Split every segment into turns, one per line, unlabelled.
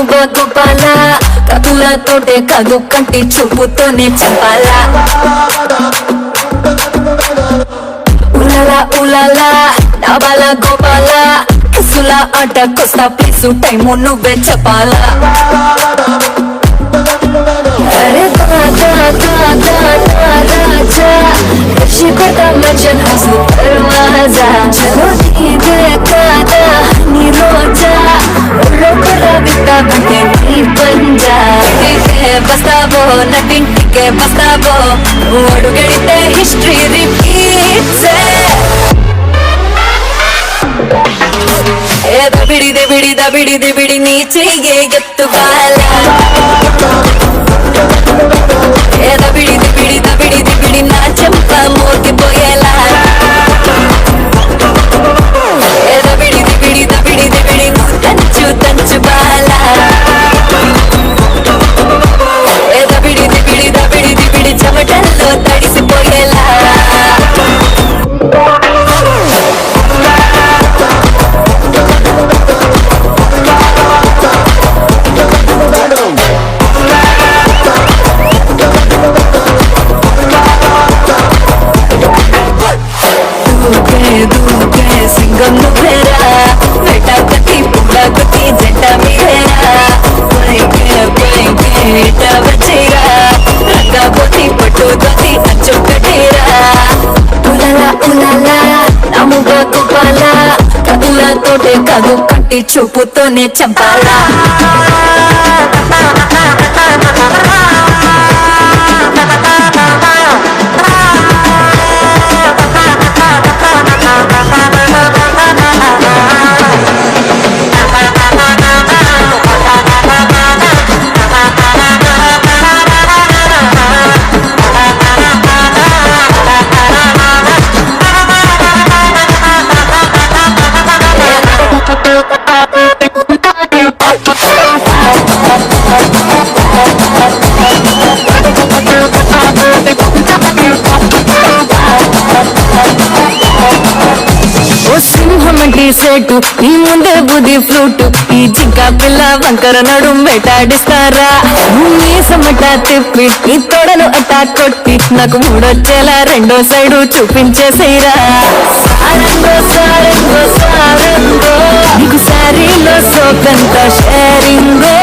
నాముగా గోపాల కతులతోటే కాదు కంటి చూపుతోనే చంపాలా ఉలలా ఉలలా నాబాల గోపాల కిసుల ఆట కొస్తా ప్లీసు టైము నువ్వే చెప్పాలా अरे दादा दादा राजा शिकता मजन हंसू दरवाजा चलो दीदे दादा नी रोजा रोकरा बिता बने नी पंजा के बस्तावो नटिंटी के बस्तावो ओडुगड़िते हिस्ट्री रिपीट से ए दबिड़ी नीचे ये गत्तु वाला ए दबिड़ी ना चंपा मोती पोयला ए दबिड़ी नु तंचु बाला ए दबिड़ी चमटल्लो तडिसी पोयला సింగం నువ్వేరా బేటా గతి పుడా గతి జంట మీరేరా బయట వచ్చేరా రంగా పోతి పట్టు గతి అచ్చు కట్టేరా ఉలలా ఉలలా నాముగా గోపాల కతులతోటే కాదు కంటి చూపుతోనే చంపాలా సేటు ఈ ముందే బుద్ధి ఫ్లూటు ఈ జింక పిల్ల వంకర నడుం వేటాడిస్తారా మీసమట తిప్పి ఈ తొడలు అట్టా కొట్టి నాకు మూడొచ్చేలా రెండో సైడు చూపించేసేరా సారంగో సారంగో సారంగో నీకు సారీలో సోకంత షేరింగో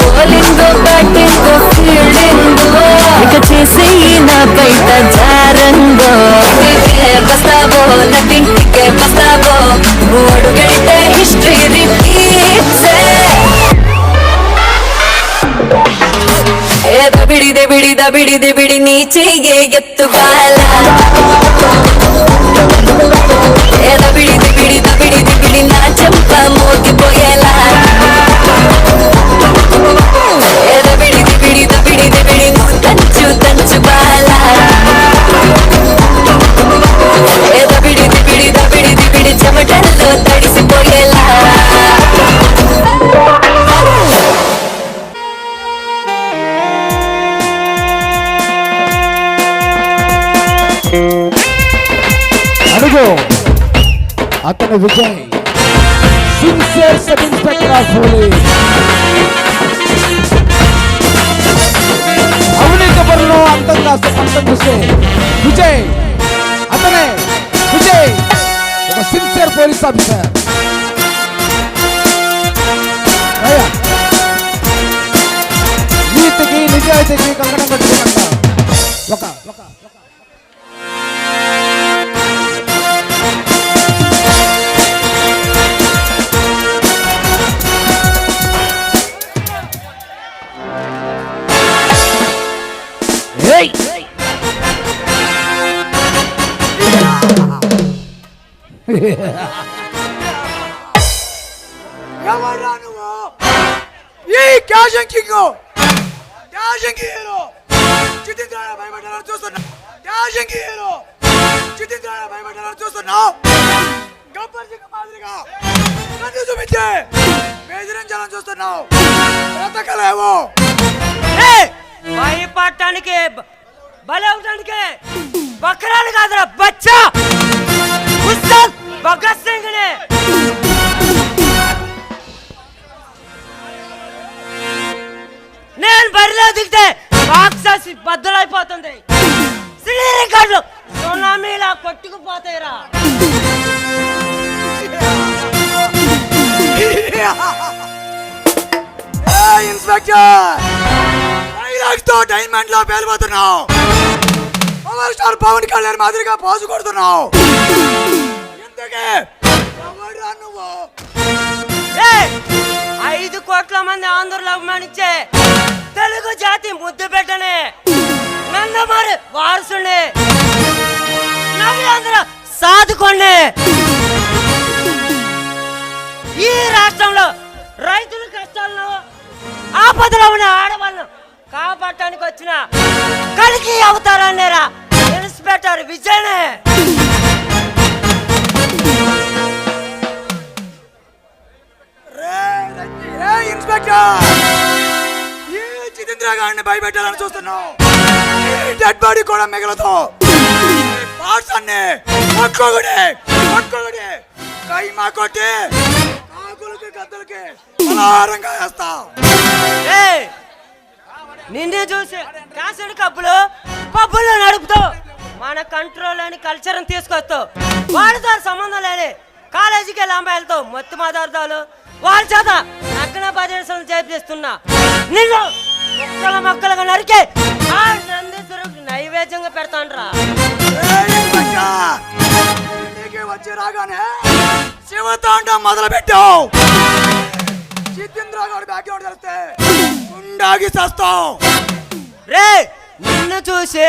బోలింగో బ్యాటింగో ఫీల్డింగో ఇక చేసి నా బయట జారంగో బస్తావో నటింటికే బస్తావో ఓడుగడితే హిస్టరీ రిపీట్ సే ఏ దబిడి నీచే ఏ ఎత్తుగాలా ఏ దబిడి నా చెంప మోగిపోయేలా ఏ దబిడి ను తంచు బాలా ఏ దబిడి చెమటల్లో తడిసిపోయేలా
అడుగు అతను Vijay sincere sub inspector of police అవినీతి పనులు అంతంగా అంతం చూస్తే విజయ్ అతనే విజయ్ ఒక సిన్సియర్ పోలీస్ ఆఫీసర్ నీతికి నిజాయితీకి కంకణం కట్టుకుంట ఒక
ఎవరా నువ్వు ఈ క్యాషంకింగ్ హీరో చిత్తింద్రాల భయపడ్డాలని చూస్తున్నా క్యాషంకి హీరో చిత్తింద్రాల భయపడ్డాలని చూస్తున్నా గబ్బర్ సింగ్ మాదిరిగా నన్ను చూపించే బెదిరించాలని చూస్తున్నావు బ్రతకలేవు
భయపడటానికి బలి అవడానికి బకరాలు కాదురా బచ్చా ఉస్తాద్ భగత్ సింగ్ నే దిగితే బాక్సెస్ బద్దలైపోతుంది. సినీ రికార్డులు సునామీలా కొట్టుకుపోతాయిరా.
ఇన్స్పెక్టర్ డైలాగ్స్ తో డైమండ్ లో పేలిపోతున్నావు. పవర్ స్టార్ పవన్ కళ్యాణ్ మాదిరిగా పాజు కొడుతున్నావు. ఎందుకే ఎవరురా నువ్వు?
5 కోట్ల మంది ఆంధ్రులు అభిమానించే తెలుగు జాతి ముద్దు పెట్టనే నందమూరి వారసుని నవ్యాంధ్ర సాధుకోండి. ఈ రాష్ట్రంలో రైతుల కష్టాలను ఆపదలో ఉన్న ఆడవాళ్ళను కాపాడటానికి వచ్చిన కలికి అవతారాన్నేరా ఇన్స్పెక్టర్ విజయనే.
ఇన్స్పెక్టర్ ఈ జితేంద్ర గారిని భయపెట్టాలని చూస్తున్నావు. డెడ్ బాడీ కూడా మిగలదు. పార్ట్స్ అన్ని పట్టుకోగడే కైమా కొట్టి కాకులకి గద్దలకి బలారంగా వేస్తావు.
నిన్నే చూసి కాసడి పబ్బులు నడుపుతూ మన కంట్రోల్ అని కల్చర్ని తీసుకొస్తావు. వాళ్ళతో సంబంధం లేని కాలేజీకి వెళ్ళి అమ్మాయిలతో మొత్తం మాదార్థాలు వాళ్ళ చేత నగ్న ప్రదర్శనలు చేపిస్తున్నా. నిన్ను మొక్కలుగా నరికి ఆ నందీశ్వరుడికి నైవేద్యంగా పెడతాను.
వచ్చి రాగానే శివతాండం మొదలు పెట్టావు. జితేంద్ర గారి బ్యాక్గ్రౌండ్ తెలిస్తే గుండాగి చేస్తావు.
రే నిన్ను చూసి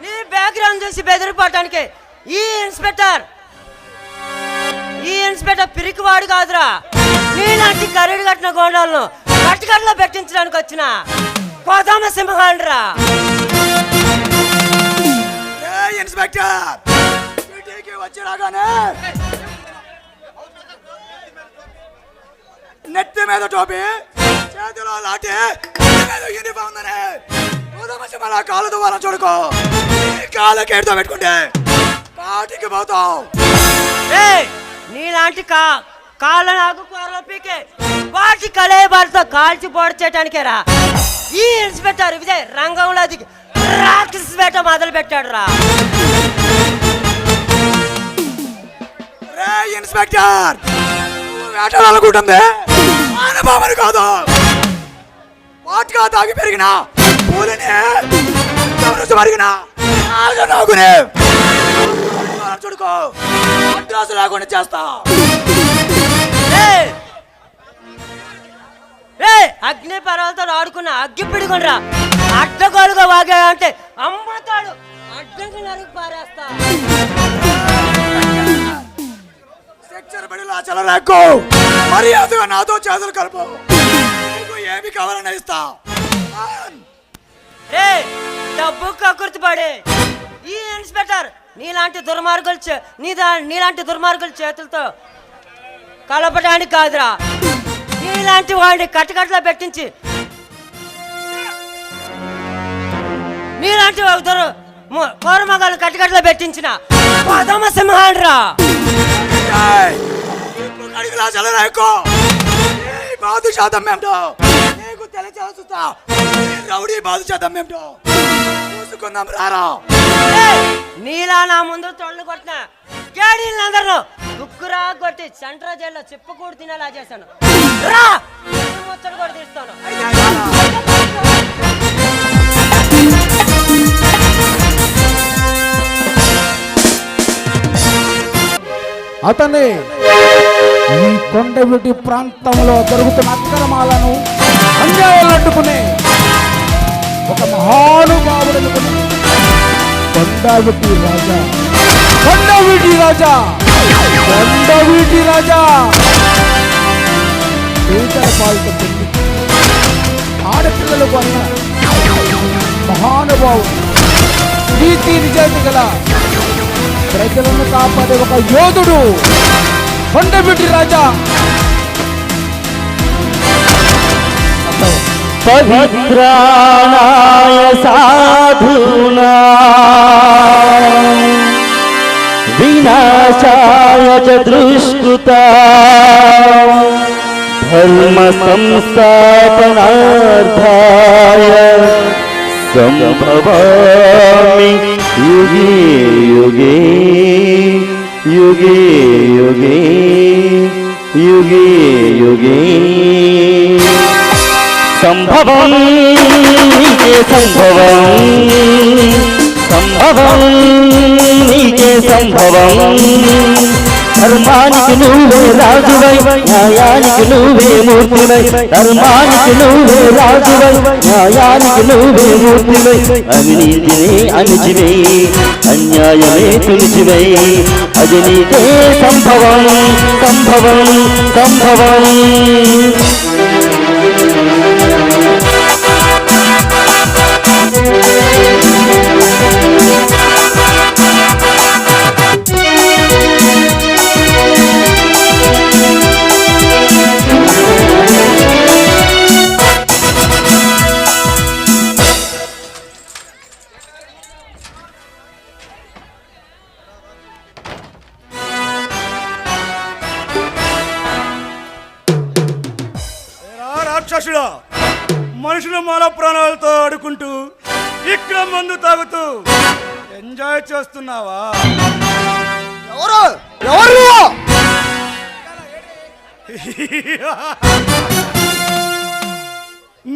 నీ బ్యాక్గ్రౌండ్ చూసి బెదిరిపోవటానికి ఈ ఇన్స్పెక్టర్ పిరికివాడు కాదురా. నీలాంటి కరీడు కట్టిన గోండాలను కట్టుకట్లో పెట్టించడానికి వచ్చిన కోదమ సింహాండ్రా.
ఇన్స్పెక్టర్ వచ్చి రాగానే నెత్తి మీద టోపీ చేతిలో లాటి యూనిఫామ్ ఉందనే అలా కాలు దువ్వాలని చూడుకో. కాళ్ళకేడుతో పెట్టుకుంటే కాటికి పోతావు.
నీలాంటి కాళ్ళ కూరలు పీకే వాటి కలేబారితో కాల్చి పొడి చేయడానికేరా ఈ ఇన్స్పెక్టర్ విజయ్ రంగంలో దిగి రాక్షస వేట మొదలు పెట్టాడు రా.
ఇన్స్పెక్టర్ వేటాడాలనుకుంటుంది అనుభవని కాదు. వాటిగా తాగి పెరిగిన పూలనే మరిగిన నాగునే చూడుకో అడ్రాసు లేకుండా చేస్తా.
అగ్ని పర్వాలతో ఆడుకున్న అగ్గి పిడిగుండ్రా. అడ్డగోలుగా వాగా అంటే అమ్మతాడు అడ్డంగా నరికి పారేస్తా.
చలరాకు మర్యాదగా నాతో చేతులు కలుపు. ఏమి కావాలని ఇస్తా.
డబ్బు కక్కుర్తిపడే ఈ ఇన్స్పెక్టర్ నీలాంటి దుర్మార్గుల చేతులతో కలపడానికి కాదురా. నీలాంటి వాడిని కట్టకట్టలో పెట్టించి నీలాంటి కోరమగాలు కట్టకట్టలో పెట్టించిన పదమ సింహాండ్రా.
చలరాకు బాదుషా దమ్మేంటో నీకు తెలిసేస్తా. రౌడీ బాదుషా దమ్మేంటో చూసుకుందాం రారా.
నీలా నా ముందు తొళ్ళు కొట్టిన గాడీలందరూ దుక్కురా కొట్టి సెంట్రా జైల్లో చిప్పకూడు తినేలా చేశాను రా. ముచ్చడు కూడా తీస్తాను.
అతనే ఈ కొండవీటి ప్రాంతంలో జరుగుతున్న అక్రమాలను అన్యాయాలు అడ్డుకునే ఒక మహానుభావుడనుకుని కొండవీటి రాజా పేదల పాలతో పెళ్లి ఆడపిల్లలకు అన్న మహానుభావుడు, నీతి నిజాయితీ గల ప్రజలను కాపాడే ఒక యోధుడు కొండవీటి రాజా.
పవిత్రాణాయ సాధూనా వినాశాయ చ దుష్కృతా ధర్మ సంస్థాపనార్థాయ సంభవామి యుగే యుగే యుగే యుగే యుగే యుగే సంభవం నీకే సంభవం సంభవం నీకే సంభవం ధర్మానికి నువ్వే రాజువై న్యాయానికి నువ్వే మూర్తివై ధర్మానికి నువ్వే రాజువై న్యాయానికి నువ్వే మూర్తివై అవినీతినే అణిచివై అన్యాయమే తులిచివై అది నీకే సంభవం సంభవం సంభవం
రాక్షసుడా, మనుషుల మాల ప్రాణాలతో ఆడుకుంటూ ఇక్కడ మందు తాగుతూ ఎంజాయ్ చేస్తున్నావా?
ఎవరు ఎవరు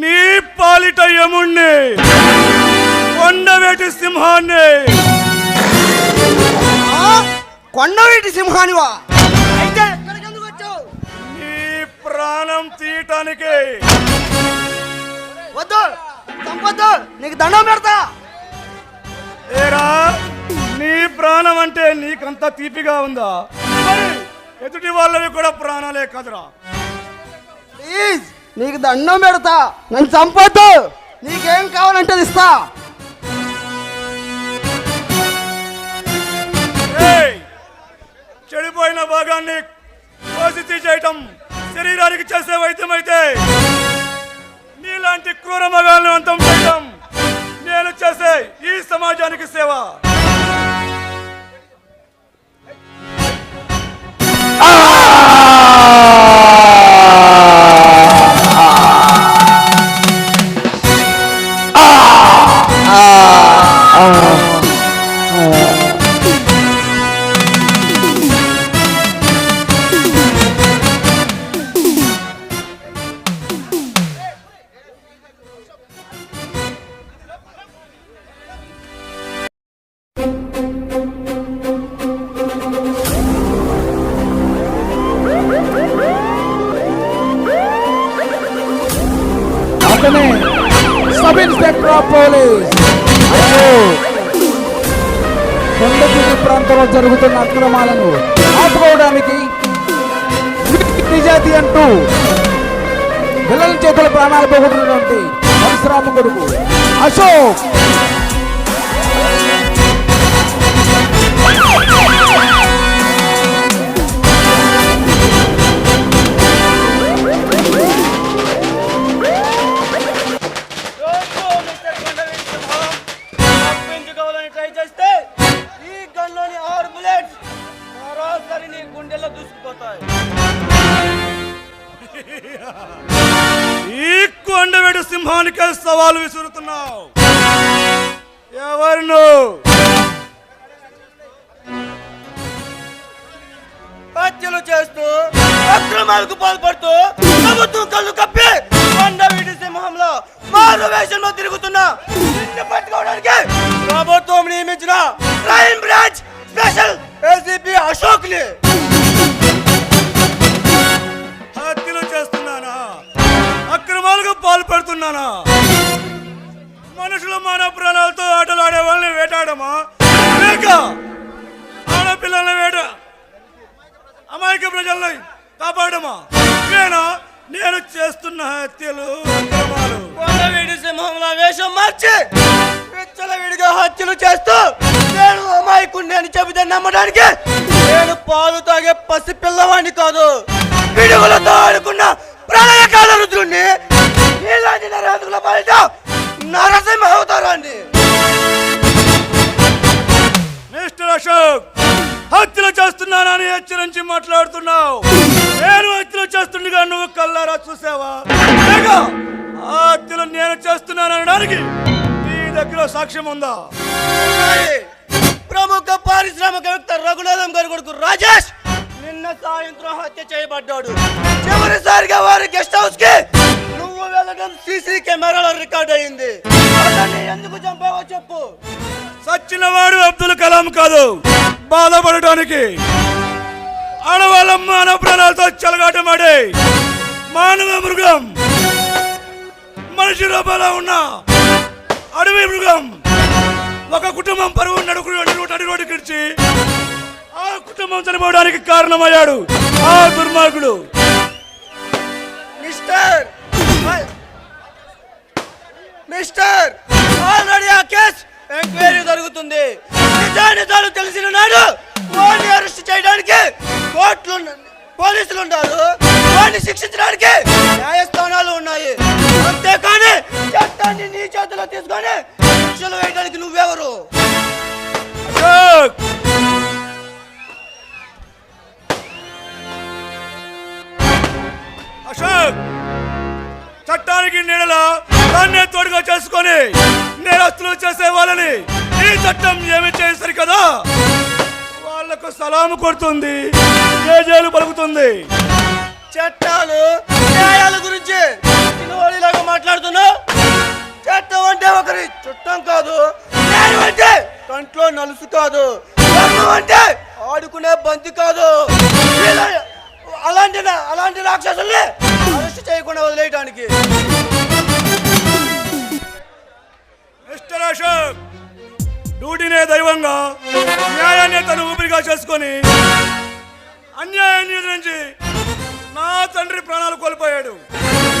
నీ పాలిట యముణ్ణి, కొండవేటి సింహాన్ని.
కొండవీటి సింహానివా? అయితే
నీ ప్రాణం తీయటానికి.
వద్దు, చంపొద్దు, నీకు దండం పెడతా.
ఏరా, నీ ప్రాణం అంటే నీకంత తీపిగా ఉందా? మరి ఎదుటి వాళ్ళవి కూడా ప్రాణాలే కదరా.
ప్లీజ్, నీకు దండం పెడతా, నన్ను చంపొద్దు. నీకేం కావాలంటే అది ఇస్తా.
ఏయ్, చెడిపోయిన భాగాన్ని కోసి చేయటం శరీరానికి చేసే వైద్యం అయితే, నీలాంటి క్రూర మగాలను అంతం చేయటం నేను చేసే ఈ సమాజానికి సేవ.
అతనే sub inspector of police. Kondapudi ప్రాంతంలో జరుగుతున్న అక్రమాలను ఆపుకోవడానికి నిజాతి అంటూ పిల్లల చేతుల ప్రాణాలు పోగొట్టినటువంటి పరశురామ కొడుకు అశోక్.
ఈ కొండవేడు సింహానికే సవాలు విసురుతున్నావు. ఎవరు నువ్వు?
హత్యలు చేస్తూ అక్రమాలకు పాల్పడుతూ ప్రభుత్వం కళ్ళు కప్పి కొండవీటి సింహంలో మారు వేషంలో తిరుగుతున్నా నిన్ను పట్టుకోవడానికి ప్రభుత్వం నియమించిన crime branch special ACP Ashok ని.
హత్యలు చేస్తున్నానా? అక్రమాలకు పాల్పడుతున్నానా? మనుషుల మానవ ప్రాణాలతో ఆటలాడే వాళ్ళని వేటాడమా, లేక ఆడపిల్లల్ని అమాయక ప్రజల్ని కాపాడమా? నేను చేస్తున్న హత్యలు, అక్రమాలు.
కొండవీటి సింహంలో వేషం మార్చి విచ్చలవిడిగా హత్యలు చేస్తూ నేను అమాయకుడిని అని చెబితే నమ్మడానికి నేను పాలు తాగే పసి పిల్లవాడిని కాదు, పిడుగులతో ఆడుకున్న ప్రళయకాల రుద్రుణ్ణి. ఇలాంటి నరహంతకుల పాలిట నరసింహ అవతారాన్ని.
మిస్టర్ అశోక్, హత్యలు చేస్తున్నానని హెచ్చరించి మాట్లాడుతున్నావు. నేను హత్యలు చేస్తుండగా నువ్వు కల్లారా చూసావా? లేక ఆ హత్యలు నేను చేస్తున్నాననడానికి నీ దగ్గర సాక్ష్యం ఉందా?
ఉన్నాయి. ప్రముఖ పారిశ్రామికవేత్త రఘునాథం గారి కొడుకు రాజేష్ నిన్న సాయంత్రం హత్య చేయబడ్డాడు. చివరిసారిగా వారి గెస్ట్ హౌస్ కి నువ్వు వెళ్ళడం సీసీ కెమెరాలో రికార్డ్ అయింది. అతన్ని ఎందుకు చంపావో చెప్పు.
సచ్చినవాడు అబ్దుల్ కలాం కాదు, బాధపడటానికి. ఆడవాళ్ళ మానవ ప్రాణాలతో చెలగాటమాడే మానవ మృగం, మనిషి రూపంలో ఉన్న అడవి మృగం ఒక కుటుంబం పరువు నడి రోడ్డుకిడ్చి ఆ కుటుంబం చనిపోవడానికి కారణమయ్యాడు ఆ దుర్మార్గుడు.
మిస్టర్ ఆల్రెడీ ఆ కేసు ఎంక్వైరీ జరుగుతుంది. నిజాలు తెలిసిన నాడు వాడిని అరెస్ట్ చేయడానికి కోర్టులు పోలీసులు ఉన్నారు. వాడిని శిక్షించడానికి న్యాయస్థానాలు ఉన్నాయి. అంతేకాని చట్టాన్ని నీ చేతిలో తీసుకొని శిక్షలు వేయడానికి నువ్వెవరు?
అశోక్, చట్టానికి నీడలా దాన్నే తోడుగా చేసుకొని నేరస్తులు చేసే వాళ్ళని ఈ చట్టం ఏమి చేశారు కదా, వాళ్లకు సలాము కొడుతుంది, జేజేలు పలుకుతుంది.
చట్టాలు న్యాయాల గురించి చిన్నవాడిలాగా మాట్లాడుతున్నావు. చట్టం అంటే ఒకరి చుట్టం కాదు, న్యాయం అంటే కంట్లో నలుసు కాదు, ధర్మం అంటే ఆడుకునే బంతి కాదు. అలాంటి రాక్షసుల్ని అరెస్ట్ చేయకుండా వదిలేయడానికి.
మిస్టర్ అశోక్, డ్యూటీనే దైవంగా న్యాయాన్ని తను ఊపిరిగా చేసుకొని అన్యాయాన్ని ఎదురించి నా తండ్రి ప్రాణాలు కోల్పోయాడు.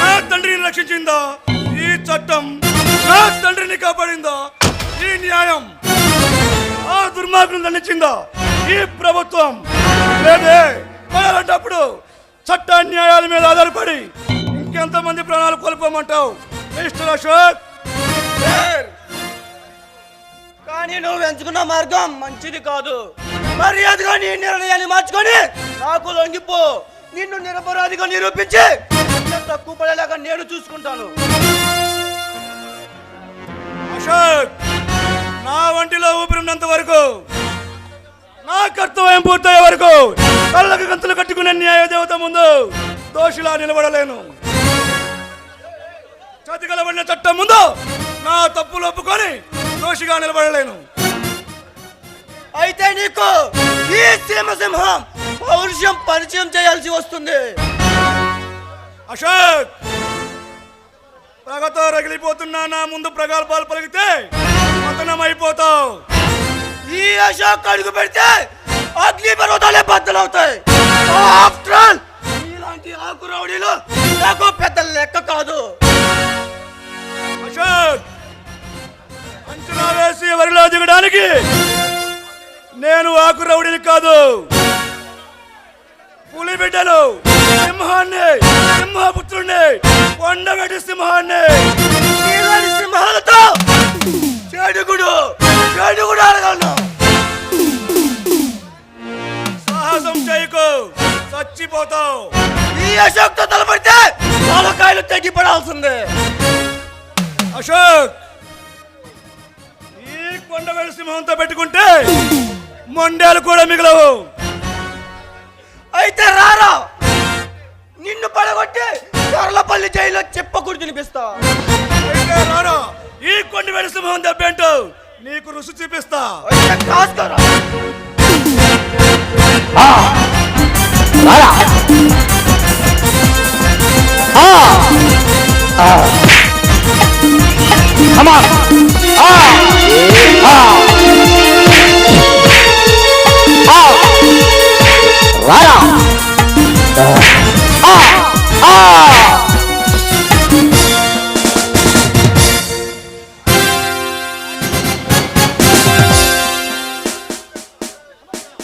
నా తండ్రిని రక్షించిందా ఈ చట్టం, నా తండ్రిని కాపాడిందా ఈ న్యాయం, ఆ దుర్మార్గులను దండించిందా ఈ ప్రభుత్వం? లేదే. అలాంటప్పుడు చట్ట న్యాయాల మీద ఆధారపడి ఇంకెంతమంది ప్రాణాలు కోల్పోమంటావు మిస్టర్ అశోక్?
కానీ నువ్వు ఎంచుకున్న మార్గం మంచిది కాదు. మర్యాదగా నీ నిర్ణయాన్ని మార్చుకొని నాకు లొంగిపో. నిన్ను నిరపరాధిగా నిరూపించి తక్కువ పడేలాగా నేను చూసుకుంటాను.
అశోక్, నా వంటిలో ఊపిరిన్నంత వరకు, నా కర్తవ్యం పూర్తయ్యే వరకు కళ్ళకు గంతులు కట్టుకునే న్యాయ దేవత ముందు దోషిలా నిలబడలేను. చతికలబడిన చట్టం ముందు నా తప్పులు ఒప్పుకొని దోషిగా నిలబడలేను.
అయితే నీకు ఈ సింహం పౌరుషం పరిచయం చేయాల్సి వస్తుంది.
అశోక్, ప్రగతో రగిలిపోతున్నా నా ముందు ప్రగల్భాలు పలికితే పతనం అయిపోతావు.
ఈ అశోక్ అడుగు పెడితే అగ్ని పర్వతాలే బద్దలవుతాయి. ఆఫ్టర్ ఆల్ ఇలాంటి ఆకు రౌడీలు నాకు పెద్ద లెక్క కాదు.
అశోక్, అంచనా వేసి వరిలో దిగడానికి నేను ఆకు రౌడీని కాదు, పులి బిడ్డను, సింహాన్ని, సింహపుత్రుణ్ణి, కొండగడి సింహాన్ని.
ఇలాంటి సింహాలతో చెడుగుడు అడగలను.
సాహసం చేయకు, చచ్చిపోతావు.
ఈ అశోక్తో తలపడితే తలకాయలు తెగిపడాల్సిందే.
అశోక్, ఈ కొండగడి సింహంతో పెట్టుకుంటే మొండేలు కూడా మిగలవు.
అయితే రారా, నిన్ను పడగొట్టి కర్లపల్లి జైల్లో చెప్పకూడదు తినిపిస్తా.
అయితే రారా, ఈ కొండగడి సింహం దెబ్బేంటో నీకు రుచి చూపిస్తా.
అయితే కాస్కరా.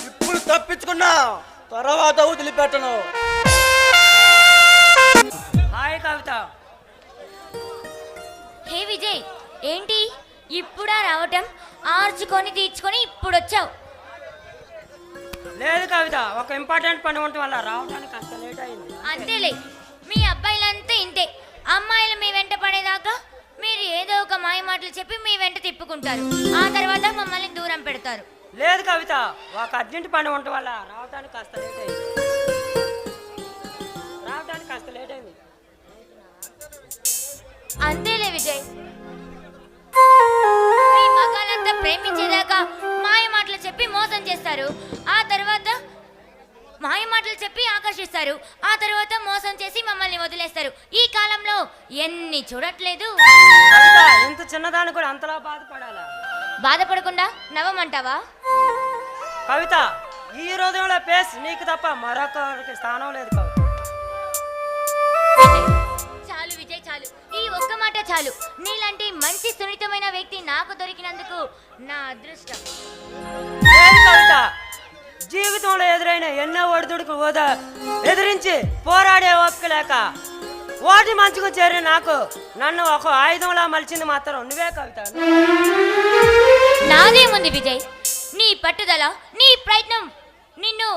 ఇప్పుడు తప్పించుకున్నా, తర్వాత వదిలిపెట్టను.
హాయ్ కవిత.
హే విజయ్, ఏంటి ఇప్పుడా రావటం? ఆర్చుకొని తీర్చుకొని ఇప్పుడు వచ్చావు.
లేదు కవిత, ఒక ఇంపార్టెంట్ పని ఉండటం వల్ల రావడానికి కాస్త లేట్ అయింది.
అంతేలే, మీ అబ్బాయిలంతా ఇంతే. అమ్మాయిలు మీ వెంట పడేదాకా మీరు ఏదో ఒక మాయ మాటలు చెప్పి మీ వెంట ఒప్పుకుంటారు. ఆ తర్వాత మమ్మల్ని దూరం పెడతారు.
లేదు కవిత, ఒక అర్జెంట్ పని ఉండటం వల్ల రావడానికి కాస్త లేట్ అయింది.
అంతేలే విజయ్, మీ మగాళ్ళంతా ప్రేమించేదాకా మాయ మాటలు చెప్పి మోసం చేస్తారు. ఆ తర్వాత మాయ మాటలు చెప్పి ఆకర్షిస్తారు. ఆ తర్వాత మోసం చేసి మమ్మల్ని వదిలేస్తారు. ఈ కాలంలో ఎన్ని చూడట్లేదు.
కవిత, ఎంత చిన్నదాన్ని కూడా అంతలా బాధపడాలా? బాధపడకుండా
నవ్వమంటావా?
కవిత, ఈ రోజులో పేస్ నీకు తప్ప మరొకరికి స్థానం లేదు కవిత.
చాలు విజయ్, చాలు. ఈ ఒక్క మాట చాలు. నీలాంటి మంచి సున్నితమైన వ్యక్తి నాకు దొరికినందుకు నా అదృష్టం.
లేదు కవిత, జీవితంలో ఎదురైన ఎన్నో ఒడిదుడుకు ఎదిరించి పోరాడే ఓపిక లేక ఓటి మంచుకు చేరి నన్ను ఒక ఆయుధంలా మలిచింది మాత్రం నువ్వే కవిత.
నాదేముంది విజయ్, నీ పట్టుదల, నీ ప్రయత్నం నిన్ను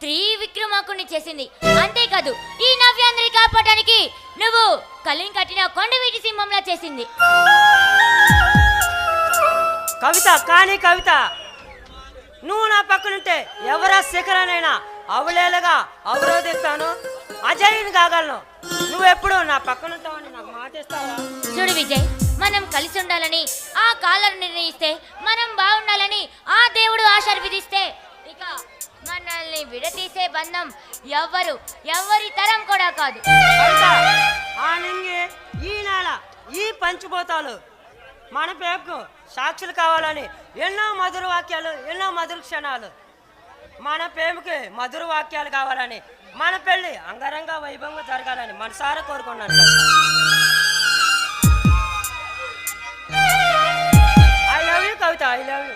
త్రివిక్రమాకుని చేసింది. అంతేకాదు, ఈ నవ్యాంధ్రి కాపాడడానికి నువ్వు కలిని కట్టిన కొండవీటి సింహంలా చేసింది.
కవిత, కానీ కవిత, నువ్వు నా పక్కనుంటే ఎవరా శిఖరానైనా అవలేలుగా అవరోధిస్తాను, అజయ్ని కాగలను. నువ్వెప్పుడు నా పక్కనుంటావని నాకు మాటిస్తావా?
చూడు విజయ్, మనం కలిసి ఉండాలని ఆ కాలర్ నిర్ణయిస్తే, మనం బాగుండాలని ఆ దేవుడు ఆశీర్వదిస్తే, ఇక మనల్ని విడతీసే బంధం ఎవరి తరం కూడా కాదు.
ఆ నింగి, ఈ నేల, ఈ పంచిపోతాలు మన పేరుకు సాక్షులు కావాలని ఎన్నో మధుర వాక్యాలు, ఎన్నో మధుర క్షణాలు, మన ప్రేమకి మధుర వాక్యాలు కావాలని, మన పెళ్లి అంగరంగ వైభవంగా జరగాలని మనసారా కోరుకున్నాను. I love you Kavitha, I love you.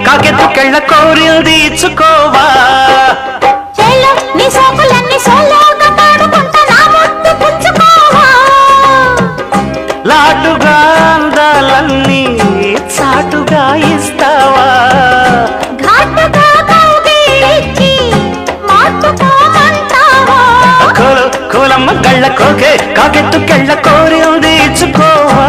కాకెత్తు కెళ్ళ కోరిల్ది ఇచ్చుకోవా, లాటుగా అందాలన్నీ చాటుగా ఇస్తావా, కోలమ్మ గళ్ళ కోకే కాకెత్తు కెళ్ళ కోరిల్ది ఇచ్చుకోవా.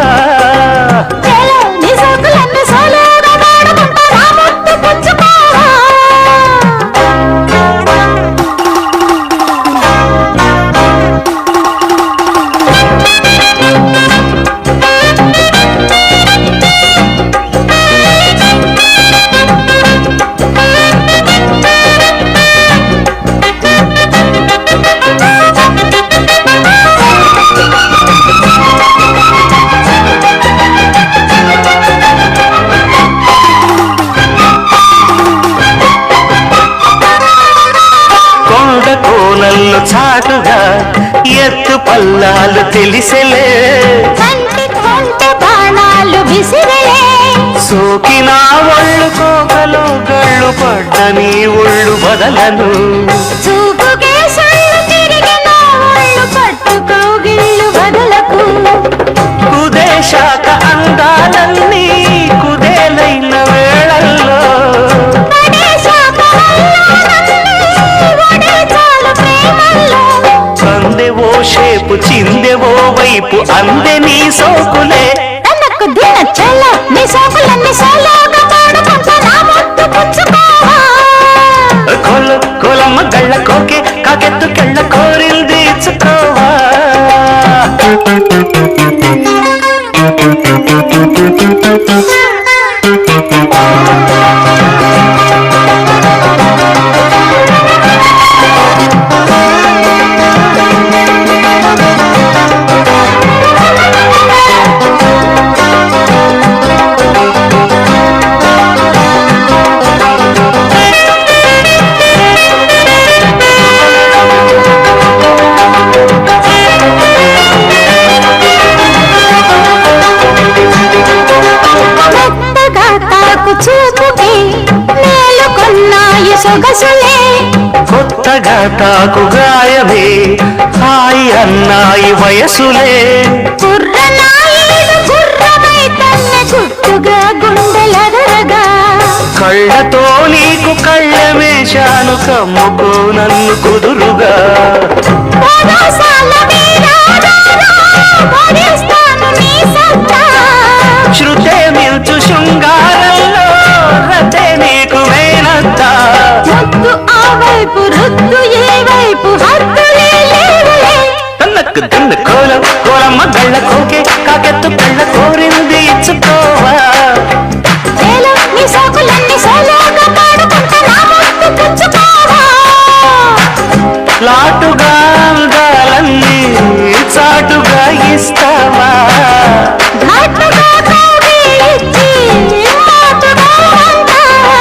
చాటుగా ఎత్తు పల్లాలు తెలిసెలే, బాణాలు విసిరలే, సోకిన ఒళ్ళు కోకలు గళ్ళు పడ్డ నీ ఒళ్ళు బదలను, చూపుకే సళ్ళు తిరిగిన ఒళ్ళు పట్టుకోగిళ్ళు బదలకు, కుదేశాక అందాలన్నీ కుదేలైన వేళల్లో, సందెవో షేపు చిందెవో వైపు అందే నీ సోకులే, కోలమ్మ గళ్ళ కోకే కాకెత్తు కెళ్ళ కోరిల్ది ఇచ్చుకోవా.
సొగసులే
కొత్తగా తాకు గాయమే హాయి అన్నాయి వయసులే
కుర్రనాయుడు గుర్రమై తన్న గుట్టుగా గుండెలదరగా
కళ్ళతో నీకు కళ్ళమేశాను కమ్ముకో నన్ను కుదురుగా
పదసాల భరిస్తాను నీ సత్తా
శృతే మిల్చు శృంగారంలో రతే నీకు మేనత్తా
ముద్దు ఆ వైపు రుద్దు ఏ వైపు హద్దులే లేవులే
తన్నకు దిన్న కోలం కోలమ్మ గళ్ళ కోకే కాకెత్తు కళ్ళ కోరింది ఇచ్చుకోవా
వేలో నీ సోకులన్నీ సోలోగా పాడుకుంటా నా ముద్దు పుచ్చుకోవా
లాటుగా అందాలన్నీ చాటుగా ఇస్తావా
ఘాటుగా కౌగిలించి మాటుగా అంటావా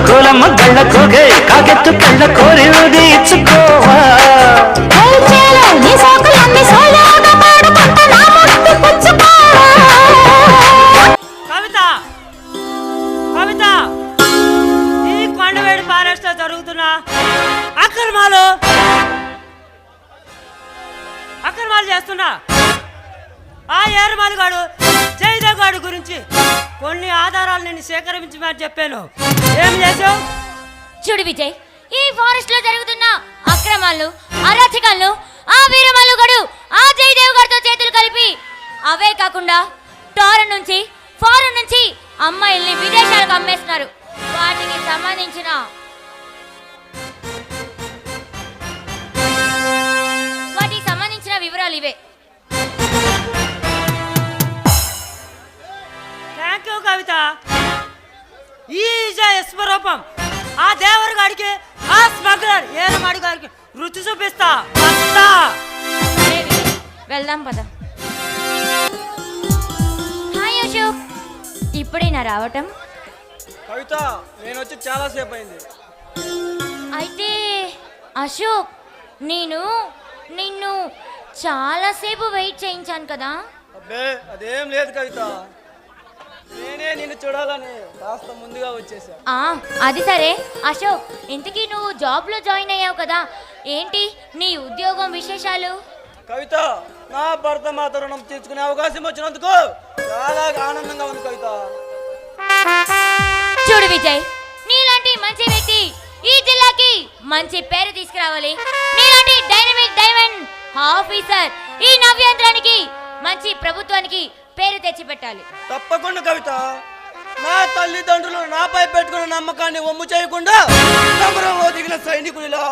కోలమ్మ గళ్ళ కోగే కాకెత్తు కళ్ళ కోరింది ఇచ్చుకోవా
వేలో నీ సోకులన్నీ సోలోగా పాడుకుంటా నా ముద్దు పుచ్చుకోవా
కవిత కవిత ఈ కొండవేడి ఫారెస్ట్ లో జరుగుతున్న అక్రమాలు చేస్తున్నా ఆ ఏరుమాలిగాడు జయదేవ్ గాడు గురించి కొన్ని ఆధారాలు నేను సేకరించమని చెప్పాను. ఏం చేసావు?
చూడు విజయ్, ఈ ఫారెస్ట్ లో జరుగుతున్న అక్రమాలను అరాచకాలను ఆ వీరమల్లు గడు ఆ జయదేవ్ గారితో చేతులు కలిపి అవే కాకుండా ఫారెన్ నుంచి అమ్మాయిల్ని విదేశాలకు అమ్మేస్తున్నారు. వాటికి సంబంధించిన వివరాలు ఇవే.
థ్యాంక్ యూ కవిత. ఈ స్వరూపం ఆ దేవరు గారికి ఆ స్మగ్లర్ ఏరమాడి గారికి రుచి చూపిస్తా.
వెళ్దాం పద. హాయ్ అశోక్, ఇప్పుడేనా రావటం?
కవిత నేను వచ్చి చాలా సేపు అయింది.
అయితే అశోక్, నేను నిన్ను చాలాసేపు వెయిట్ చేయించాను కదా.
అబ్బే అదేం లేదు కవిత, నేనే నిన్ను చూడాలని కాస్త ముందుగా వచ్చేసా.
అది సరే అశోక్, ఇంతకీ నువ్వు జాబ్లో జాయిన్ అయ్యావు కదా, ఏంటి నీ ఉద్యోగం విశేషాలు?
కవిత, నా భర్త మాత రుణం తీర్చుకునే అవకాశం వచ్చినందుకు చాలా ఆనందంగా ఉంది కవిత.
చూడు విజయ్, నీలాంటి మంచి వ్యక్తి ఈ జిల్లాకి మంచి పేరు తీసుకురావాలి. నీలాంటి డైనమిక్ డైమండ్ ఆఫీసర్ ఈ నవ్యాంధ్రానికి మంచి ప్రభుత్వానికి పేరు తెచ్చి పెట్టాలి.
తప్పకుండా కవిత, నా తల్లిదండ్రులు నాపై పెట్టుకున్న నమ్మకాన్ని ఒమ్ము చేయకుండా సమరంలో దిగిన సైనికుడిలా,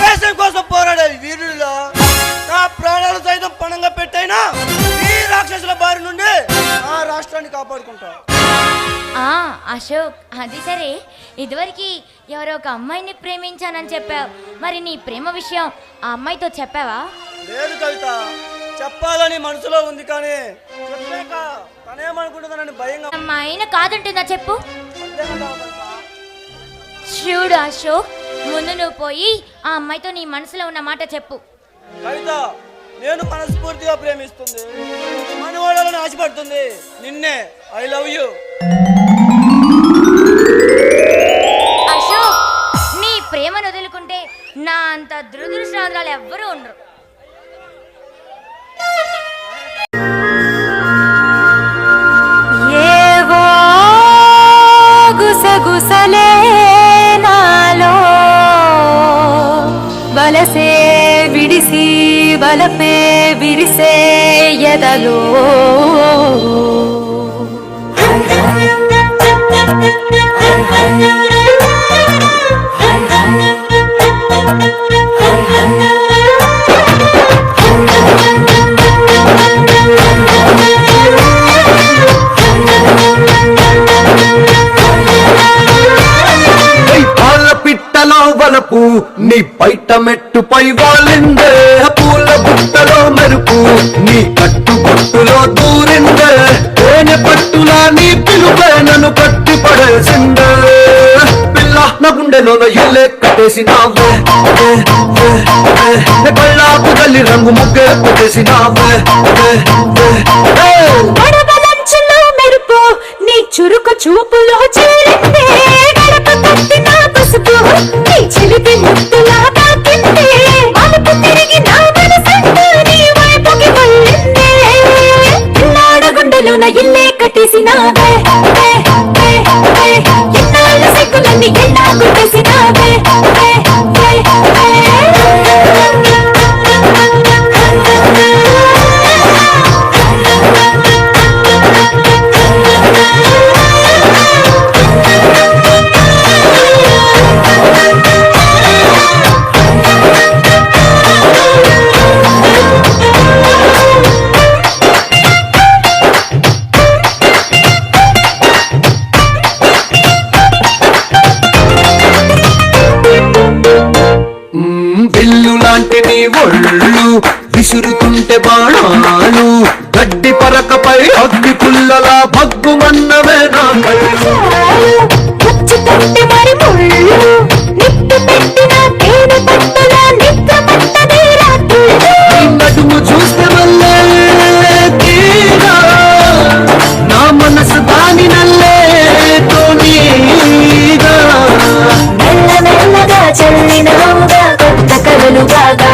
దేశం కోసం పోరాడే వీరుడిలా, నా ప్రాణాలు సైతం పణంగా పెట్టైనా ఈ రాక్షసుల బారి నుండి ఆ రాష్ట్రాన్ని కాపాడుకుంటా.
అశోక్, అది సరే, ఇదివరకు ఎవరో ఒక అమ్మాయిని ప్రేమించానని చెప్పావు, మరి నీ ప్రేమ విషయం ఆ అమ్మాయితో చెప్పావా?
లేదు కవిత, చెప్పాలని మనసులో ఉంది కానీ చెప్పాక తనేమనుకుంటుందని భయంగా.
అమ్మాయిన కాదంటుందా చెప్పు. చూడు అశోక్, ముందు నువ్వు పోయి ఆ అమ్మాయితో నీ మనసులో ఉన్న మాట చెప్పు.
కవిత, నేను మనస్ఫూర్తిగా ప్రేమిస్తుంది, మనవాళ్ళని ఆశపడుతుంది నిన్నే. I love you.
అశోక్, నీ ప్రేమను వదులుకుంటే నా అంత దురదృష్టాలు ఎవ్వరూ ఉండరు.
ఏవో గుసగుసలే నాలో బలసే విడిసి బలపే విరిసే ఎదలో
వలపు నీ పైట మెట్టుపై వాలిందే, పూల బుట్టలో మెరుపు నీ కట్టుబొట్టులో దూరిందే, తేనె పట్టులా నీ పిలుపే నన్ను కట్టి పడేసిందే. పిల్ల నా గుండెలోన ఇల్లే కట్టేసినావే, కళ్ళాపు తల్లి రంగు ముగ్గే పెట్టేసినావే.
మెరుపు నీ చురుకు చూపులో చేరిందే, గడప తట్టిన పసుపు
ఒళ్ళు విసురుతుంటే బాణాలు గడ్డి పరకపై అగ్గి పుల్లలా భగ్గుమన్నవే నా కళ్ళు
వచ్చుతుంటే మరి ముళ్ళు నిప్పు పెట్టిన తేనె పట్టుల నిద్ర పట్టదే రాత్రులు
నీ నడుము చూస్తే వల్లే తీరా నా మనసు దాని నల్లే తోనీగా
మెల్లమెల్లగా చల్లినవుగా కొత్త కలలు బాగా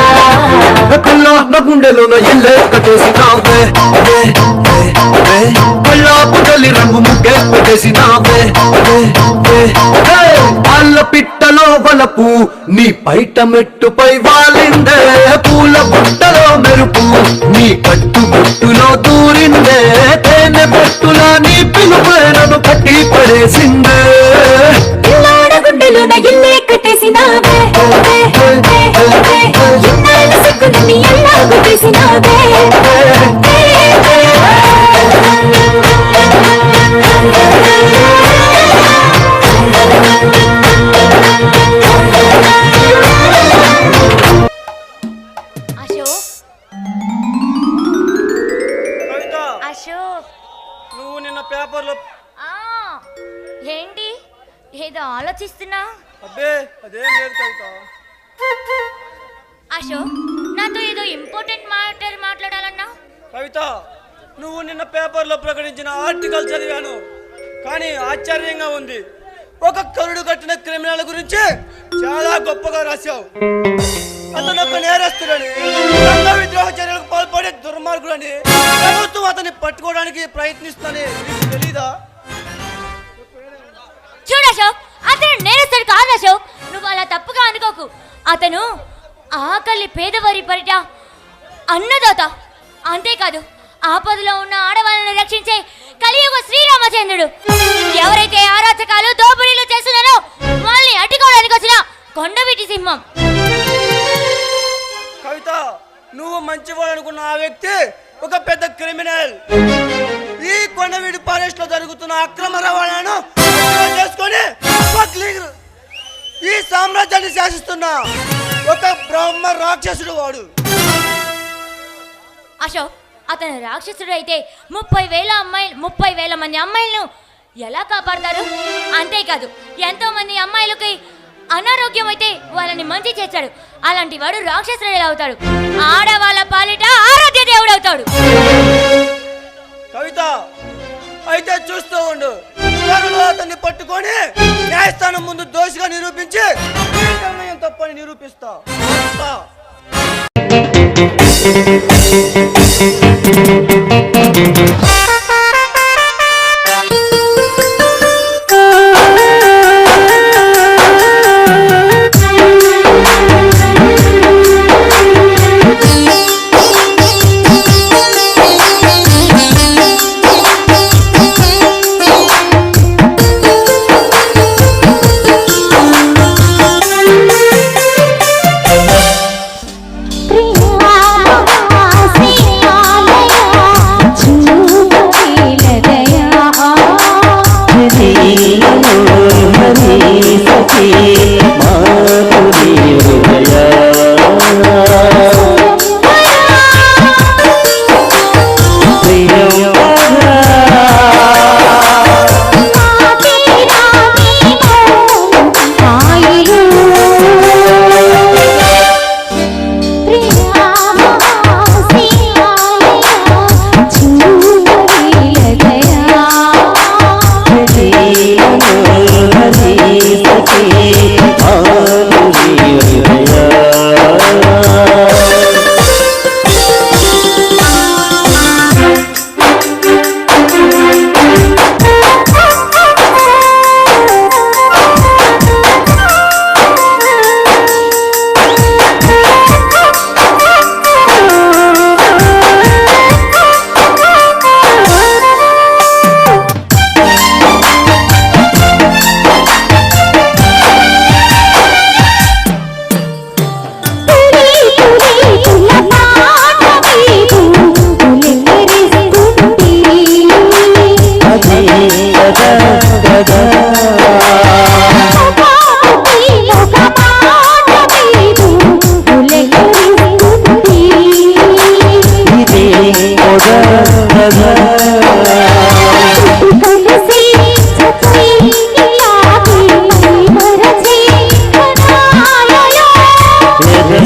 కల్లా నా గుండెలోన ఎల్లే కట్టేసినావే కళ్ళాపు తల్లి రంగు ముగ్గే పెట్టేసినావే వాళ్ళ పిట్టలో వలపు నీ పైట మెట్టుపై వాలిందే పూల బుట్టలో మెరుపు నీ కట్టు బుట్టులో దూరిందే తేనె బొట్టులా నీ పిలుపే నన్ను కట్టి పడేసిందే
పిల్లాడ గుండెలోన ఇల్లే కట్టేసినావే ఇన్నాళ్ళ సిగ్గులని ఎలా కొట్టేసినావే
అశోక్
కవిత
అశోక్
నువ్వు నిన్న పేపర్లో
ఆ, ఏంటి ఏదో ఆలోచిస్తున్నా
అబ్బే అదేం లేదు కవిత.
అశోక్ నాతో ఏదో ఇంపార్టెంట్ మ్యాటర్ మాట్లాడాలన్నా
కవిత నువ్వు నిన్న పేపర్లో ప్రకటించిన ఆర్టికల్ చదివాను, కానీ ఆశ్చర్యంగా ఉంది. ఒక కరుడు కట్టిన క్రిమినల్ గురించి చాలా గొప్పగా రాశావు. అతను ఒక నేరస్తుడని, రంగ విద్రోహ చర్యలకు పాల్పడే దుర్మార్గుడని ప్రభుత్వం అతన్ని పట్టుకోవడానికి ప్రయత్నిస్తుందని నీకు తెలీదా?
చూడు అశోక్, అతను నేరస్తుడు కాదు అశోక్, నువ్వు అలా తప్పుగా అనుకోకు. అతను ఆకలి పేదవారి పరిట అన్నదాత, అంతేకాదు ఆపదలో ఉన్న ఆడవాళ్ళని రక్షించే కలియుగ శ్రీరామచంద్రుడు. ఎవరైతే ఆరాచకాలు దోపిడీలు చేస్తున్నారో వాళ్ళని అడ్డుకోవడానికి వచ్చిన కొండవీటి సింహం.
కవిత నువ్వు మంచివాడు అనుకున్న ఆ వ్యక్తి ఒక పెద్ద క్రిమినల్. ఈ కొండవీడి ఫారెస్ట్ లో జరుగుతున్న అక్రమ రవాణాను అదుపులో చేసుకొని స్మగ్లింగ్ ఈ సామ్రాజ్యాన్ని శాసిస్తున్న ఒక బ్రహ్మ రాక్షసుడు వాడు.
అశోక్, అతను రాక్షసుడు అయితే 30,000 మంది అమ్మాయిలను ఎలా కాపాడతారు? అంతేకాదు ఎంతో మంది అమ్మాయిలకి అనారోగ్యం అయితే వాళ్ళని మంచి చేస్తాడు. అలాంటి వాడు రాక్షసుడు ఎలా అవుతాడు? ఆడవాళ్ళ పాలిట ఆరోగ్య దేవుడు అవుతాడు.
కవిత అయితే చూస్తూ ఉండు, త్వరలో అతన్ని పట్టుకొని న్యాయస్థానం ముందు దోషిగా నిరూపించి ఈ నిర్ణయం తప్పని నిరూపిస్తా.
శ్రీరామ శ్రీరామయ్య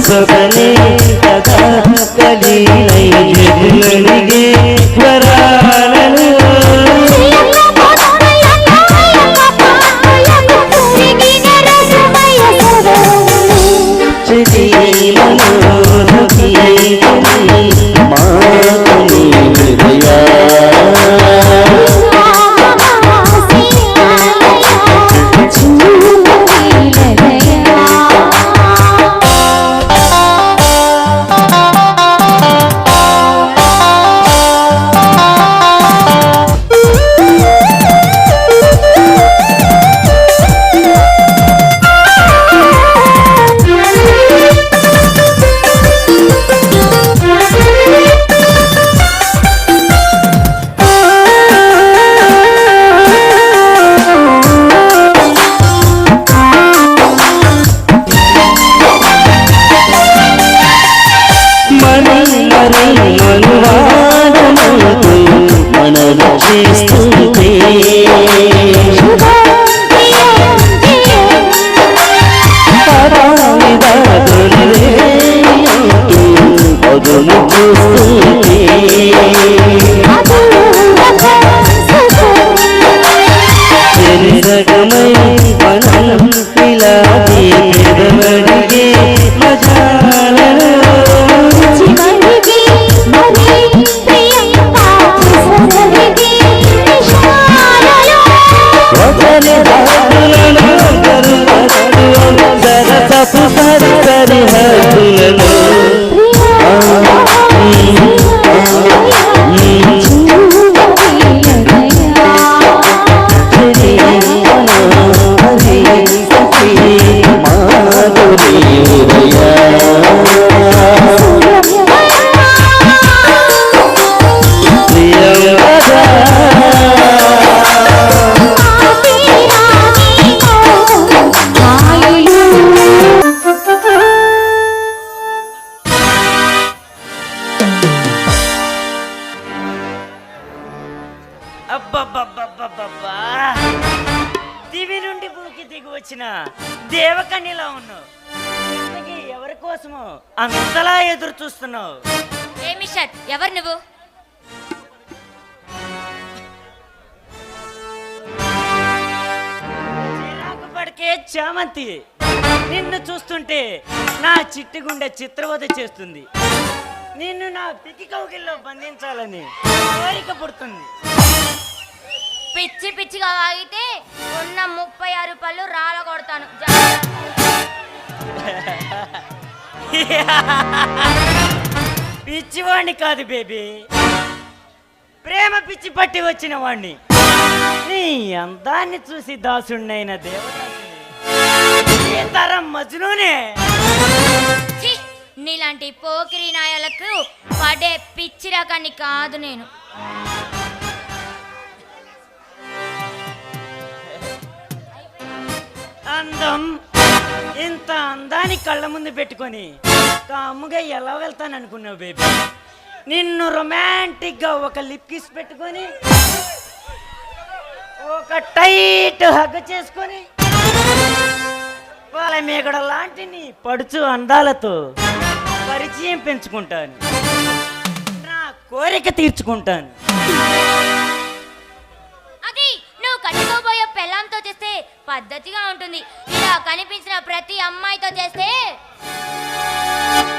సొగసొగనే కదా కలీలై జగనడిగే వరాలను మనను చేస్తుంటే అదును చూస్తుంటే సగమై మనం ఇలాగే పెదవడిగే మజాలలో సరసపు సరిహద్దులలో
అబ్బబ్బబ్బబ్బబ్బా! దివి నుండి భూకి దిగి వచ్చిన దేవకన్యలా ఉన్నావు. ఇంతకీ ఎవరి కోసమో అంతలా ఎదురు చూస్తున్నావు?
ఏ మిస్టర్ ఎవరు నువ్వు?
చిరాకు పడికే చామంతి, నిన్ను చూస్తుంటే నా చిట్టి గుండె చిత్రవద చేస్తుంది. నిన్ను నా పికి కౌగిల్లో బంధించాలని కోరిక పుడుతుంది.
పిచ్చి పిచ్చిగా వాగితే ఉన్న 36 పళ్ళు రాళ్ళ కొడతాను.
పిచ్చివాణ్ణి కాదు బేబీ, ప్రేమ పిచ్చి పట్టి వచ్చిన వాణ్ణి. నీ అందాన్ని చూసి దాసుణ్ణైన దేవదాసుని, ఈ తరం మజ్నూనే.
ఛీ! నీలాంటి పోకిరి నాయాలకు పడే పిచ్చి రకాన్ని కాదు నేను.
అందం, ఇంత అందాన్ని కళ్ళ ముందు పెట్టుకొని కాముగా ఎలా వెళ్తాననుకున్నావు బేబీ? నిన్ను రొమాంటిక్ గా ఒక లిప్ కిస్ పెట్టుకొని, ఒక టైట్ హగ్ చేసుకొని, వాళ్ళ మేగడ లాంటి నీ పడుచు అందాలతో పరిచయం పెంచుకుంటాను, నా కోరిక తీర్చుకుంటాను.
అది నువ్వు కట్టుకోబోయే పెళ్ళాంతో చేస్తే పద్ధతిగా ఉంటుంది. ఇలా కనిపించిన ప్రతి అమ్మాయితో చేస్తే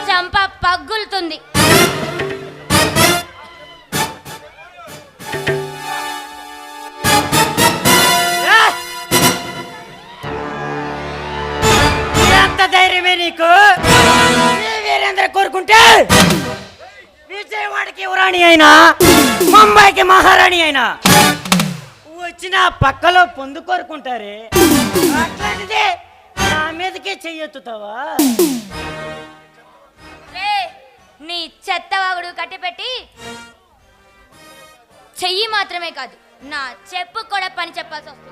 చంప పగులుతుంది.
ఎంత ధైర్యమే నీకు? వీరేంద్ర కోరుకుంటే విజయవాడకి యువరాణి అయినా, ముంబైకి మహారాణి అయినా వచ్చిన పక్కలో పొందు కోరుకుంటారే, అట్లాంటిదే నా మీదకే చెయ్యెత్తుతావా?
నీ చెత్తవాగుడు కట్టిపెట్టి చెయ్యి మాత్రమే కాదు, నా చెప్పు కూడా పని చెప్పాల్సి వస్తుంది.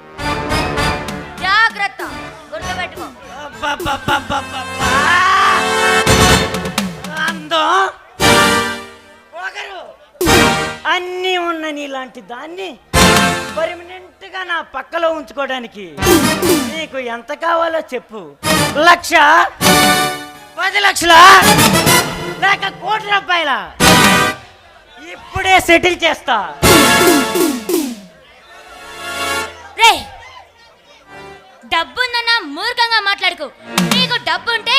జాగ్రత్త, గుర్తుపెట్టుకో.
అందం, పొగరు అన్నీ ఉన్న నీలాంటి దాన్ని పర్మనెంట్ గా నా పక్కలో ఉంచుకోవడానికి నీకు ఎంత కావాలో చెప్పు. 1,00,000, 10 లక్షల లేక కోటి రూపాయల ఇప్పుడే సెటిల్ చేస్తా.
రే డబ్బుందన్న మూర్ఖంగా మాట్లాడుకు. నీకు డబ్బుంటే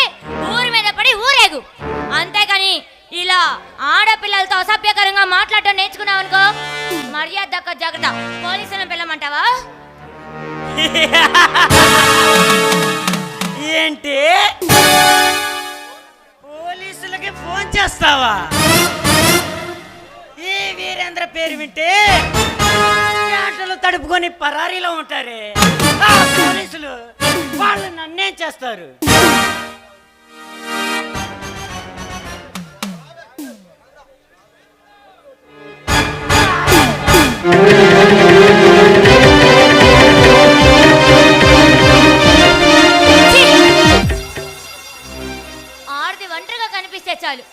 ఊరి మీద పడి ఊరేగు, అంతేకాని ఇలా ఆడపిల్లలతో అసభ్యకరంగా మాట్లాడటం నేర్చుకున్నావు అనుకో మర్యాద దక్క జాగ్రత్త. పోలీసులను పిల్లమంటావా?
ఏంటి పోలీసులకి ఫోన్ చేస్తావా? ఈ వీరేంద్ర పేరు వింటే ప్యాంటులు తడుపుకొని పరారీలో ఉంటారే ఆ పోలీసులు, వాళ్ళు నన్నేం చేస్తారు?
ఆడది ఒంటరిగా కనిపిస్తే చాలు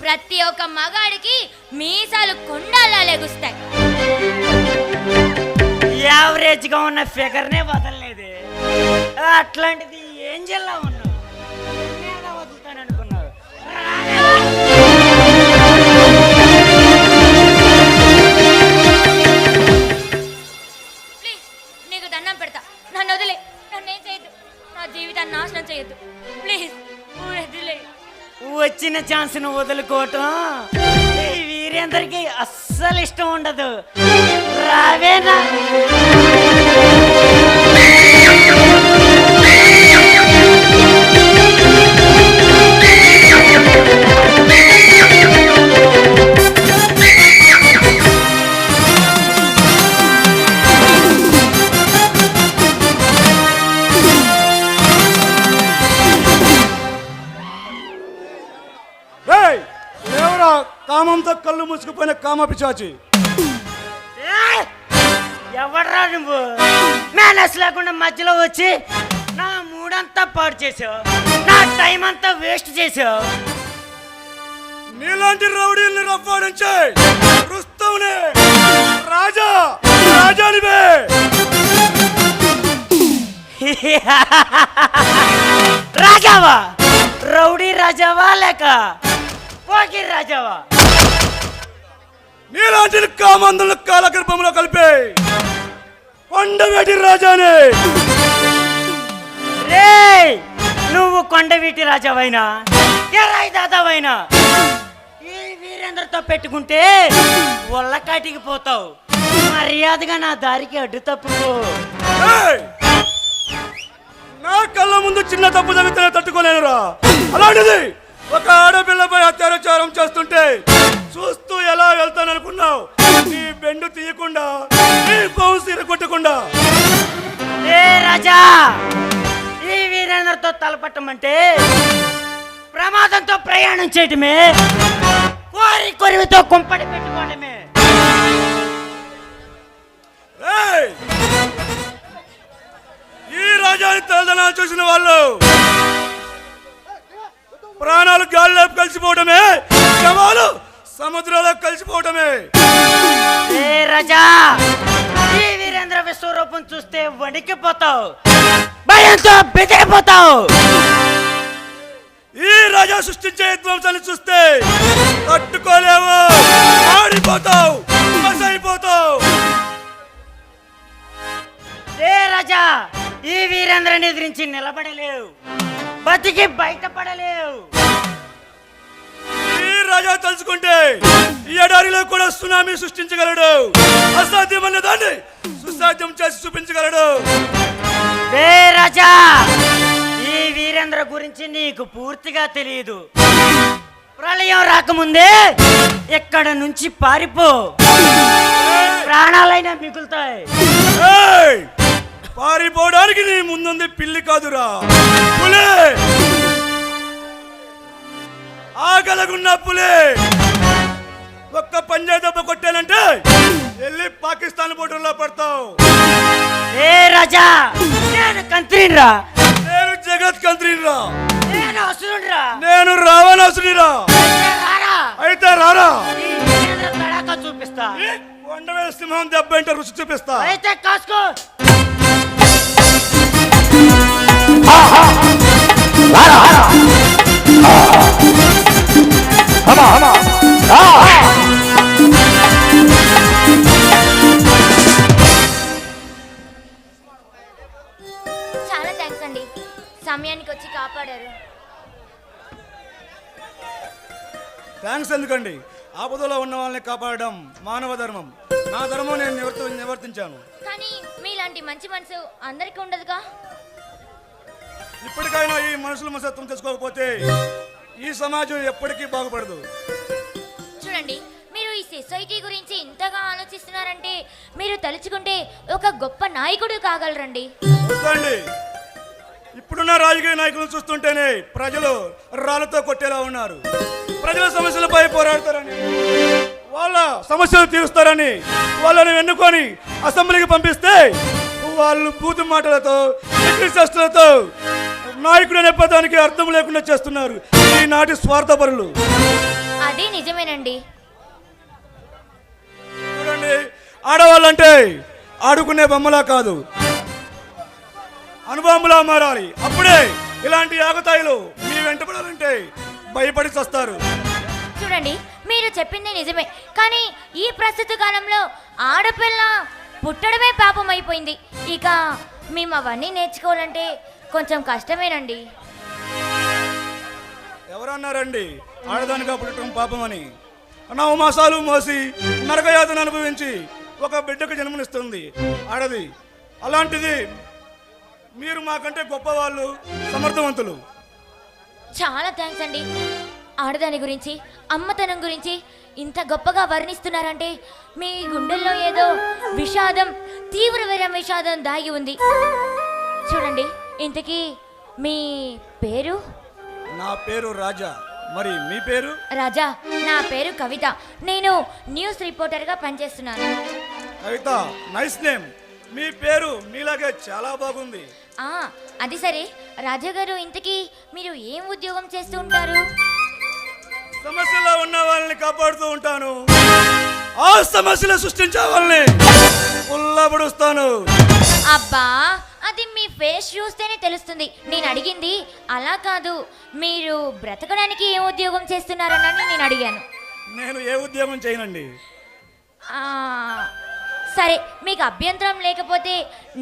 ప్రతి ఒక్క మగాడికి మీసాలు కొండాలా లెగుస్తాయి.
యావరేజ్ గా ఉన్న ఫిగర్నే వదలలేదు, అట్లాంటిది ఏం జిల్లా ఉన్నావు? నేనే వదులుతాననుకున్నావు.
ప్లీజ్ నీకు దండం పెడతా, నన్ను వదిలే. నన్నేం చేయొద్దు, నా జీవితాన్ని నాశనం చేయొద్దు. ప్లీజ్ వదిలే.
వచ్చిన ఛాన్స్ ను వదులుకోవటం ఈ వీరేందరికి అస్సలు ఇష్టం ఉండదు. రావేనా?
ఎవరా కామంతో కళ్ళు మూసుకుపోయిన కామ పిచాచి?
ఎవడ్రా నువ్వు? మేనస్ లేకుండా మధ్యలో వచ్చి నా మూడంతా పాడు చేసావు, నా టైం అంతా వేస్ట్ చేసావు.
నీలాంటి రౌడీల్ని రప్పాడించే రుస్తవునే రాజా రాజానివే.
రాజావా? రౌడీ రాజావా లేక పోకి రాజావా?
నీలాంటి కామందుల కాలగర్భంలో కలిపే కొండవేటి రాజానే.
రే నువ్వు కొండవీటి రాజావైనా ఎరాయి దాదావైనా ఈ వీరేంద్రతో పెట్టుకుంటే ఒళ్ళకాటికి పోతావు. మర్యాదగా నా దారికి అడ్డు తప్పుకో.
నా కళ్ళ ముందు చిన్న తప్పు జరిగితే తట్టుకోలేనురా. అలాంటిది ఒక ఆడపిల్లపై అత్యాచారం చేస్తుంటే చూస్తూ ఎలా వెళ్తాననుకున్నావు? నీ బెండు తీయకుండా, నీ పౌసీర కొట్టకుండా.
ఏ రాజా, ఈ వీరేంద్రతో తలపట్టమంటే ప్రమాదంతో ప్రయాణం చేయటమే, కోరి కొరివితో కుంపడి పెట్టుకోవడమే.
ఈ రాజాని తలదనాలు చూసిన వాళ్ళు ప్రాణాలు గాల్లో కలిసిపోవడమే, శవాలు సముద్రంలో కలిసిపోవడమే.
ఏ రాజా, ఈ వీరేంద్ర విశ్వరూపం చూస్తే వణికిపోతావు, భయంతో బెదిరిపోతావు.
ఈ రాజా సృష్టించే విధ్వంసాన్ని చూస్తే తట్టుకోలేవు, ఆడిపోతావు, అయిపోతావు.
ఏ రాజా, ఈ వీరేంద్రని ఎదిరించి నిలబడలేవు, బతికి బయటపడలేవు.
ఈ రాజా తలుచుకుంటే ఈ ఎడారిలో కూడా సునామీ సృష్టించగలడు, అసాధ్యమన్న దాన్ని సుసాధ్యం చేసి చూపించగలడు.
ఏ రాజా, ఈ వీరేంద్ర గురించి నీకు పూర్తిగా తెలియదు. ప్రళయం రాకముందే ఎక్కడ నుంచి పారిపో, ప్రాణాలైనా మిగులుతాయి.
పారిపోవడానికి నీ ముందుంది పిల్లి కాదురా, పులే. ఆగలగున్న పులే. ఒక్క పంజా దెబ్బ కొట్టానంటే వెళ్ళి పాకిస్తాన్ బోర్డర్లో పడతావు.
ఏ రాజా, నేను కంత్రిరా,
నేను జగత్ కంత్రిరా,
నేను అసురుడిరా,
నేను రావణాసుడిరా. అయితే రారా,
చూపిస్తా.
కొండవేల సింహం దెబ్బ అంటే రుచి చూపిస్తా.
అయితే కాసుకో.
రారా
థ్యాంక్స్ ఎందుకండి? ఆపదలో ఉన్న వాళ్ళని కాపాడడం మానవ ధర్మం. నా ధర్మం నేను నివర్తించాను.
కానీ మీలాంటి మంచి మనసు అందరికీ ఉండదుగా.
ఇప్పటికైనా ఈ మనుషుల మనసత్వం తెచ్చుకోకపోతే ఈ సమాజం ఎప్పటికీ బాగుపడదు.
చూడండి, మీరు ఈ సొసైటీ గురించి ఇంతగా ఆలోచిస్తున్నారంటే మీరు తలుచుకుంటే ఒక గొప్ప నాయకుడు కాగలరండి.
వద్దండి, ఇప్పుడున్న రాజకీయ నాయకులను చూస్తుంటేనే ప్రజలు రాళ్లతో కొట్టేలా ఉన్నారు. ప్రజల సమస్యలపై పోరాడతారని, వాళ్ళ సమస్యలు తీరుస్తారని వాళ్ళని ఎన్నుకొని అసెంబ్లీకి పంపిస్తే వాళ్ళు బూతు మాటలతో చేష్టలతో నాయకుడు అనే పదానికి అర్థం లేకుండా చేస్తున్నారు ఈనాటి స్వార్థపరులు.
అదే నిజమేనండి.
చూడండి, ఆడవాళ్ళంటే ఆడుకునే బొమ్మలా కాదు, అనుభవంలా మారాలి. అప్పుడే ఇలాంటి ఆగతాయిలు మీ వెంటపడాలంటే భయపడి చస్తారు.
చూడండి, మీరు చెప్పింది నిజమే, కానీ ఈ ప్రస్తుత కాలంలో ఆడపిల్ల పుట్టడమే పాపం అయిపోయింది. ఇక మేము అవన్నీ నేర్చుకోవాలంటే కొంచెం కష్టమేనండి.
ఎవరన్నారండి ఆడదానిగా పుట్టడం పాపం అని? 9 మాసాలు మోసి నరకయాతన అనుభవించి ఒక బిడ్డకు జన్మనిస్తుంది ఆడది. అలాంటిది మీరు మాకంటే గొప్పవాళ్ళు, సమర్థవంతులు.
చాలా థ్యాంక్స్ అండి. ఆడదాని గురించి, అమ్మతనం గురించి ఇంత గొప్పగా వర్ణిస్తున్నారంటే మీ గుండెల్లో ఏదో విషాదం, తీవ్రమైన విషాదం దాగి ఉంది. చూడండి, ఇంతకీ మీ పేరు?
నా పేరు రాజా. మరి మీ పేరు?
రాజా, నా పేరు కవిత. నేను న్యూస్ రిపోర్టర్గా పనిచేస్తున్నాను.
కవిత, నైస్ నేమ్. మీ పేరు మీలాగే చాలా బాగుంది.
అది సరే రాజా గారు, ఇంతకీ మీరు ఏం ఉద్యోగం చేస్తూ ఉంటారు?
సమస్యలో ఉన్న వాళ్ళని కాపాడుతూ ఉంటాను. ఆ సమస్యలు సృష్టించే వాళ్ళని పుల్లబడుస్తాను.
అబ్బా, అది మీ ఫేస్ చూస్తేనే తెలుస్తుంది. నేను అడిగింది అలా కాదు, మీరు బ్రతకడానికి ఏ ఉద్యోగం చేస్తున్నారని నేను అడిగాను.
నేను ఏ ఉద్యోగం చేయనండి.
సరే, మీకు అభ్యంతరం లేకపోతే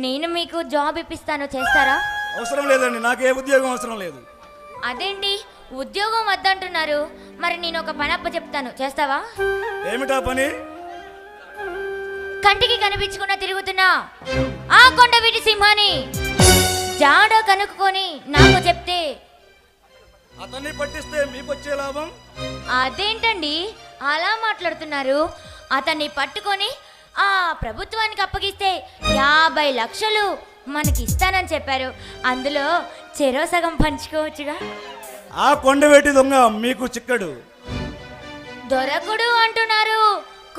నేను మీకు జాబ్ ఇప్పిస్తాను, చేస్తారా?
అవసరం లేదండి, నాకు ఏ ఉద్యోగం అవసరం లేదు.
అదేంటి, ఉద్యోగం వద్దంటున్నారు? మరి నేను ఒక పని అప్ప చెప్తాను, చేస్తావా?
ఏమిటా పని?
కంటికి కనిపించకుండా తిరుగుతున్నా ఆ కొండవీటి సింహాన్ని జాడ కనుక్కొని నాకు చెప్తే
అతన్ని పట్టిస్తే మీకు వచ్చే లాభం?
అదేంటండి అలా మాట్లాడుతున్నారు? అతన్ని పట్టుకొని ఆ ప్రభుత్వానికి అప్పగిస్తే 50 లక్షలు మనకి ఇస్తానని చెప్పారు. అందులో చెరో సగం పంచుకోవచ్చుగా.
ఆ కొండవేటి దొంగ మీకు చిక్కడు.
దొరకుడు అంటున్నారు.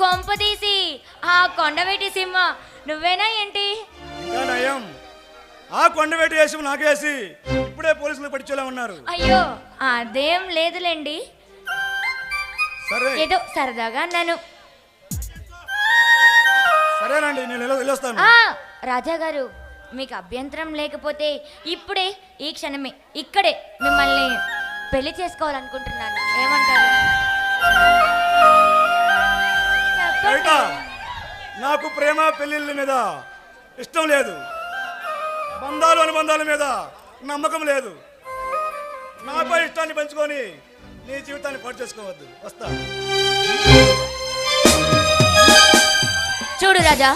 కొంపదీసి ఆ కొండవేటి సింహ నువ్వేనా ఏంటి?
ఇంకా నయం, ఆ కొండవేటి వేసి నాకేసి ఇప్పుడే పోలీసులు పట్టించేలా ఉన్నారు.
అయ్యో, అదేం లేదులేండి,
సరే
ఏదో సరదాగా అన్నాను.
సరేనండి, నేను వెళ్ళొస్తాను.
రాజా గారు, మీకు అభ్యంతరం లేకపోతే ఇప్పుడే ఈ క్షణమే ఇక్కడే మిమ్మల్ని పెళ్లి చేసుకోవాలనుకుంటున్నాను. ఏమంటారు?
నాకు ప్రేమ పెళ్లిళ్ళ మీద ఇష్టం లేదు. బంధాలు అనుబంధాల మీద నమ్మకం లేదు. నాపై ఇష్టాన్ని పెంచుకొని నీ జీవితాన్ని పాటు చేసుకోవద్దు. వస్తా.
చూడు రాజా,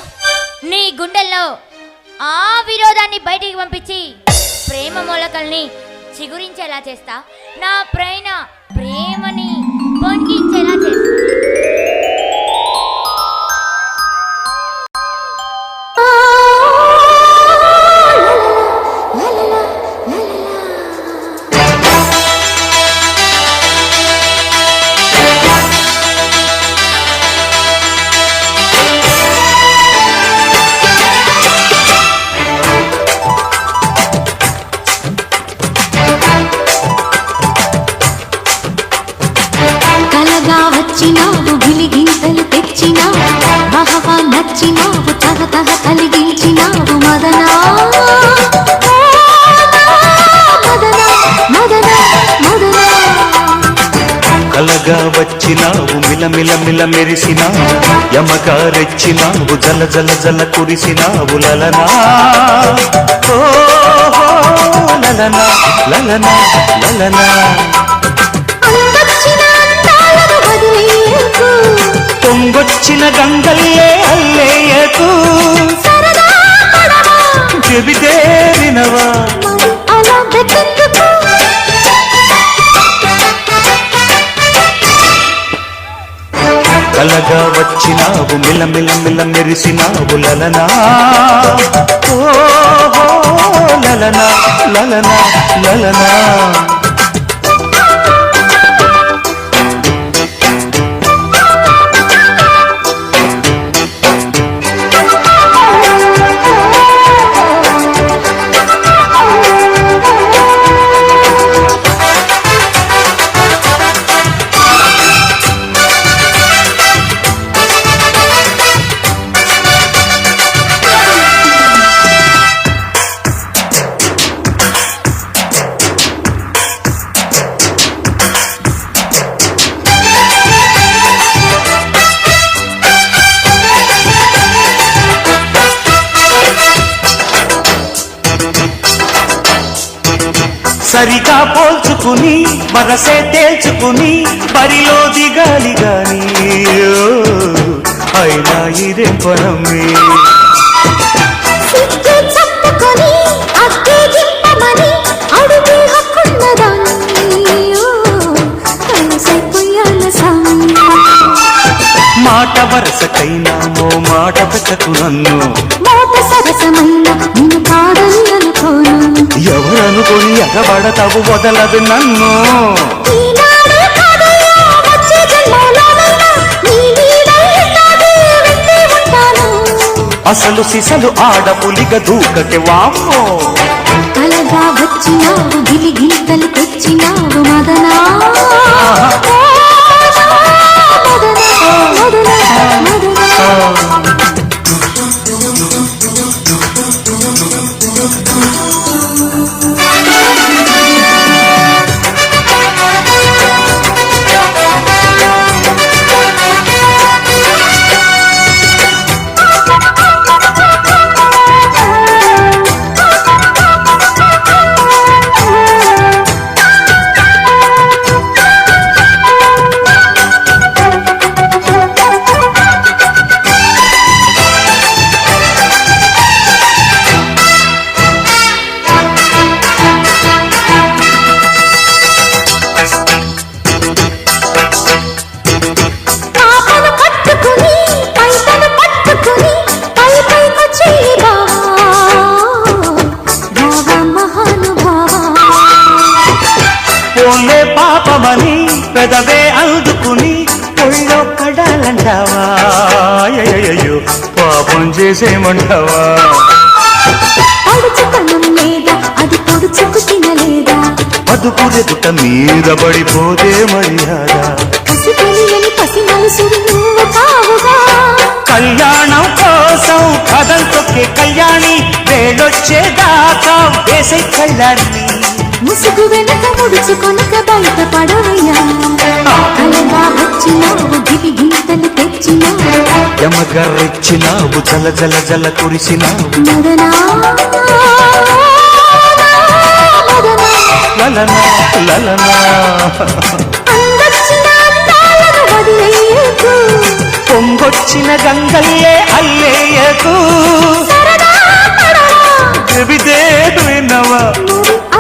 నీ గుండెల్లో ఆ విరోధాన్ని బయటికి పంపించి ప్రేమ మూలకల్ని చిగురించేలా చేస్తా. నా ప్రేమని పొంగించేలా చేస్తా.
వచ్చినావు గిలిగింతలు తెచ్చినావు, మహవా నచ్చినావు, తహ కలిగించినావు మదనా మదనా మదనా మదనా.
కలగా వచ్చినావు, మిలమిల మెరిసినావు, యమగా రెచ్చినావు, జల జల జల కురిసినావు లలనా. లలనా లలనా లలనా.
అందొచ్చిన అందాలను
గంగల్లే అల్లేయకు
సరదా పడవా
చెబితే వినవా
మరి అలా బెట్టెందుకు
కలగా వచ్చినావు మిలమిల మిల మెరిసినావు లలనా ఓహో లలనా లలనా లలనా సరిగా పోల్చుకుని మనసే తేల్చుకుని బరిలో దిగాలి గాని అయినా ఇదే పరమే
సిగ్గు చప్పుకొని అగ్గి దింపమని అడుగు హక్కున్నదాన్ని కలిసైపోయాల సామి
మాట వరసకైనా మో మాట పెట్టకు నన్ను
మోట సరసమైన నిన్ను కాదని అనుకోను
ఎవరనుకొని ఎగబడతావు వదలదు నన్ను
ఈనాడే కాదయ్యా వచ్చే జన్మలోనైనా నీ నీడై ఉంటాది వెంటే ఉంటాను
అసలు సిసలు ఆడపులిగ దూకటి వామ్మో
కలగా వచ్చినావు గిలి గింతలు తెచ్చినావు మదనా మదనా మదనా పాపను పట్టుకుని పైటను పట్టుకుని పై పైకొచ్చి బావా మహానుభావా
పోలే పాపమని పెదవే అందుకుని ఒళ్ళో కడాలంటావా అయ్యయ్యో పాపం చేసేమంటావా
పడుచుతనం లేదా అది పొడుచుకు తినలేదా
అదుపురెదుట మీద పడిపోతే మర్యాద
పసి తెలియని పసి మనసుడు నువ్వు కావుగా
కళ్యాణం కోసం కథలు తొక్కే కళ్యాణి వేడొచ్చేదాకా వేసే కళ్యాణి
ముసుగు వెనక ముడుచుకొనక బయట పడవయ్యా కలగా వచ్చినావు గిలి గింతలు తెచ్చినావు
యమగర్రెచ్చినావు జల జల జల కురిసినావు
మదనా
లలనా లలనా
అందొచ్చిన అందాలను వదిలేయకు
పొంగొచ్చిన గంగల్లే అల్లేయకు
సరదా పడవా
చెబితే విన్నవా
మరి